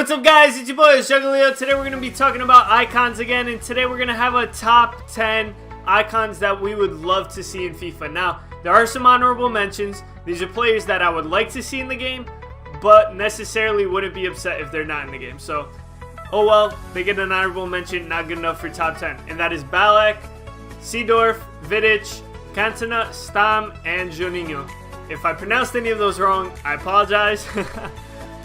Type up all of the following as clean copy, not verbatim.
What's up, guys? It's your boy JogaLeo. Today we're going to be talking about icons again, and today we're going to have a top 10 icons that we would love to see in FIFA. Now, there are some honorable mentions. These are players that I would like to see in the game, but necessarily wouldn't be upset if they're not in the game. So, oh well, they get an honorable mention, not good enough for top 10. And that is Ballack, Seedorf, Vidic, Cantona, Stam, and Juninho. If I pronounced any of those wrong, I apologize.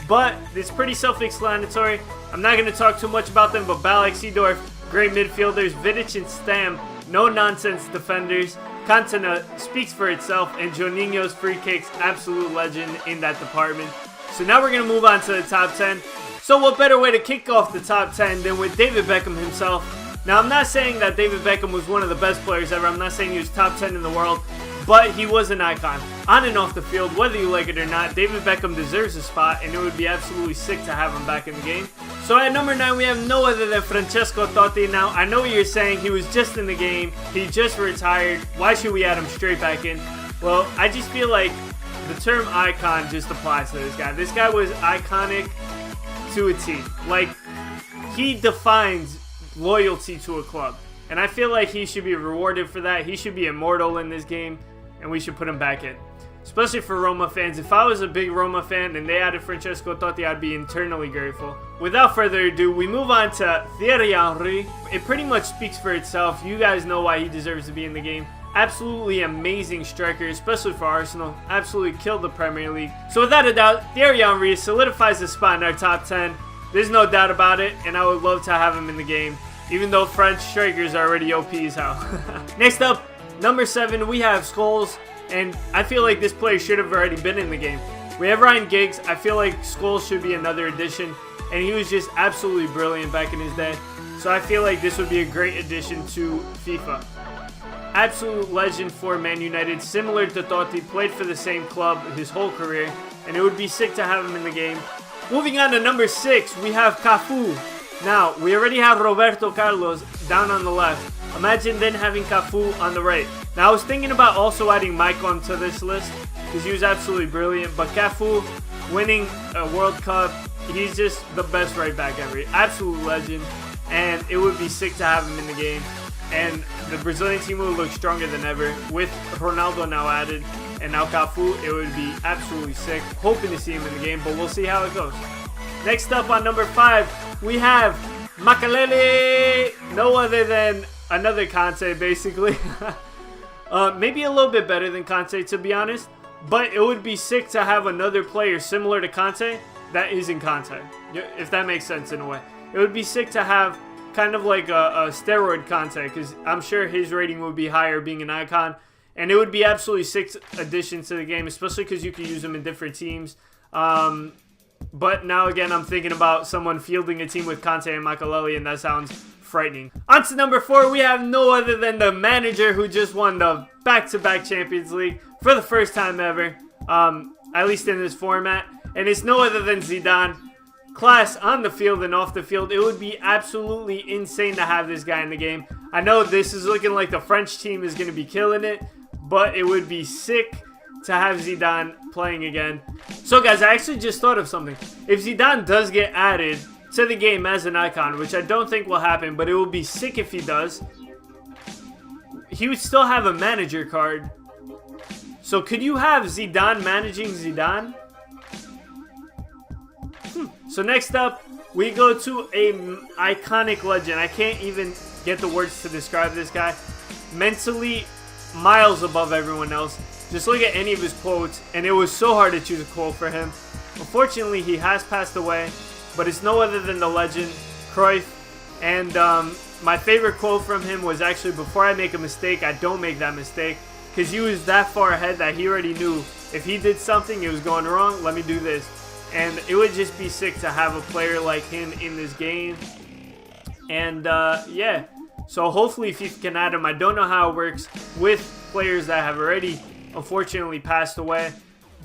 But it's pretty self-explanatory. I'm not going to talk too much about them, but Ballack, Seedorf, great midfielders. Vidic and Stam, no-nonsense defenders. Cantona speaks for itself, and Juninho's free kicks, absolute legend in that department. So now we're going to move on to the top 10. So what better way to kick off the top 10 than with David Beckham himself? Now, I'm not saying that David Beckham was one of the best players ever. I'm not saying he was top 10 in the world, but he was an icon. On and off the field, whether you like it or not, David Beckham deserves a spot, and it would be absolutely sick to have him back in the game. So at number 9, we have no other than Francesco Totti. Now, I know what you're saying. He was just in the game. He just retired. Why should we add him straight back in? Well, I just feel like the term icon just applies to this guy. This guy was iconic to a T. Like, he defines loyalty to a club, and I feel like he should be rewarded for that. He should be immortal in this game, and we should put him back in, especially for Roma fans. If I was a big Roma fan and they added Francesco Totti, I'd be internally grateful. Without further ado, we move on to Thierry Henry. It pretty much speaks for itself. You guys know why he deserves to be in the game. Absolutely amazing striker, especially for Arsenal. Absolutely killed the Premier League. So without a doubt, Thierry Henry solidifies his spot in our top 10. There's no doubt about it, and I would love to have him in the game, even though French strikers are already OP as hell. Next up, number 7, we have Scholes, and I feel like this player should have already been in the game. We have Ryan Giggs. I feel like Scholes should be another addition, and he was just absolutely brilliant back in his day. So I feel like this would be a great addition to FIFA. Absolute legend for Man United, similar to Totti, played for the same club his whole career, and it would be sick to have him in the game. Moving on to number 6, we have Cafu. Now, we already have Roberto Carlos down on the left. Imagine then having Cafu on the right. Now, I was thinking about also adding Maicon to this list because he was absolutely brilliant. But Cafu winning a World Cup, he's just the best right back ever. Absolute legend. And it would be sick to have him in the game. And the Brazilian team would look stronger than ever with Ronaldo now added. And now Cafu, it would be absolutely sick. Hoping to see him in the game, but we'll see how it goes. Next up on number 5, we have Makelele. No other than another Conte, basically. Maybe a little bit better than Conte, to be honest. But it would be sick to have another player similar to Conte that isn't Conte, if that makes sense in a way. It would be sick to have kind of like a steroid Conte, because I'm sure his rating would be higher being an icon. And it would be absolutely sick addition to the game, especially because you could use them in different teams. But now again, I'm thinking about someone fielding a team with Conte and Makelele, and that sounds frightening. On to number 4, we have no other than the manager who just won the back-to-back Champions League for the first time ever, at least in this format. And it's no other than Zidane. Class on the field and off the field. It would be absolutely insane to have this guy in the game. I know this is looking like the French team is going to be killing it, but it would be sick to have Zidane playing again. So guys, I actually just thought of something. If Zidane does get added to the game as an icon, which I don't think will happen, but it will be sick if he does, he would still have a manager card. So could you have Zidane managing Zidane? So next up, we go to an iconic legend. I can't even get the words to describe this guy. Mentally miles above everyone else. Just look at any of his quotes, and it was so hard to choose a quote for him. Unfortunately, he has passed away, but it's no other than the legend, Cruyff. And my favorite quote from him was actually, before I make a mistake, I don't make that mistake. Because he was that far ahead that he already knew if he did something, it was going wrong, let me do this. And it would just be sick to have a player like him in this game. And yeah, so hopefully FIFA can add him. I don't know how it works with players that have already unfortunately passed away,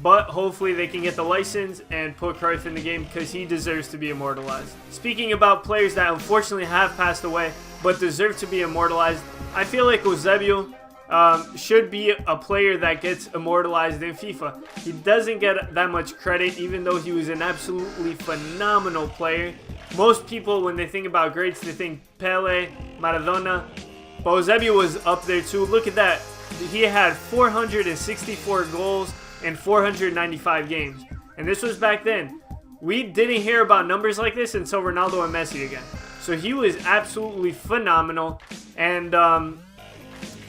but hopefully they can get the license and put Cruyff in the game because he deserves to be immortalized. Speaking about players that unfortunately have passed away but deserve to be immortalized, I feel like Eusebio, should be a player that gets immortalized in FIFA. He doesn't get that much credit, even though he was an absolutely phenomenal player. Most people, when they think about greats, they think Pele, Maradona. But Eusebio was up there too. Look at that. He had 464 goals in 495 games. And this was back then. We didn't hear about numbers like this until Ronaldo and Messi again. So he was absolutely phenomenal. And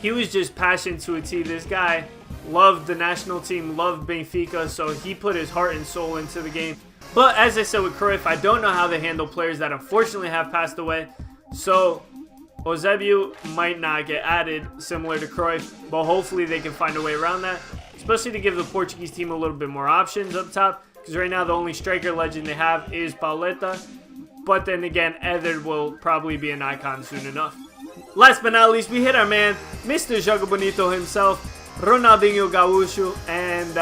he was just passionate to a T. This guy loved the national team, loved Benfica, so he put his heart and soul into the game. But as I said with Cruyff, I don't know how they handle players that unfortunately have passed away. So Eusebio might not get added similar to Cruyff, but hopefully they can find a way around that, especially to give the Portuguese team a little bit more options up top, because right now the only striker legend they have is Pauleta. But then again, Eder will probably be an icon soon enough. Last but not least, we hit our man, Mr. Joga Bonito himself, Ronaldinho Gaúcho, and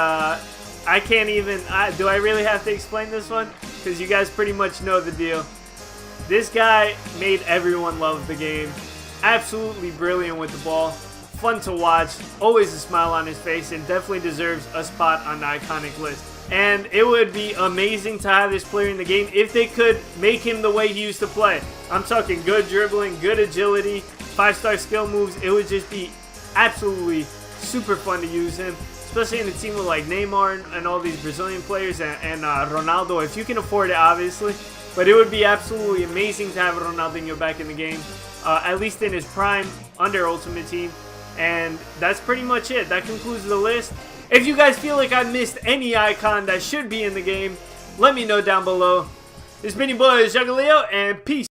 I can't even, do I really have to explain this one? Because you guys pretty much know the deal. This guy made everyone love the game. Absolutely brilliant with the ball. Fun to watch. Always a smile on his face, and definitely deserves a spot on the iconic list. And it would be amazing to have this player in the game if they could make him the way he used to play. I'm talking good dribbling, good agility, 5-star skill moves. It would just be absolutely super fun to use him, especially in a team with like Neymar and all these Brazilian players and Ronaldo, if you can afford it, obviously. But it would be absolutely amazing to have Ronaldinho back in the game, at least in his prime, under Ultimate Team. And that's pretty much it. That concludes the list. If you guys feel like I missed any icon that should be in the game, let me know down below. This is Mini Boy, JogaLeo, and peace.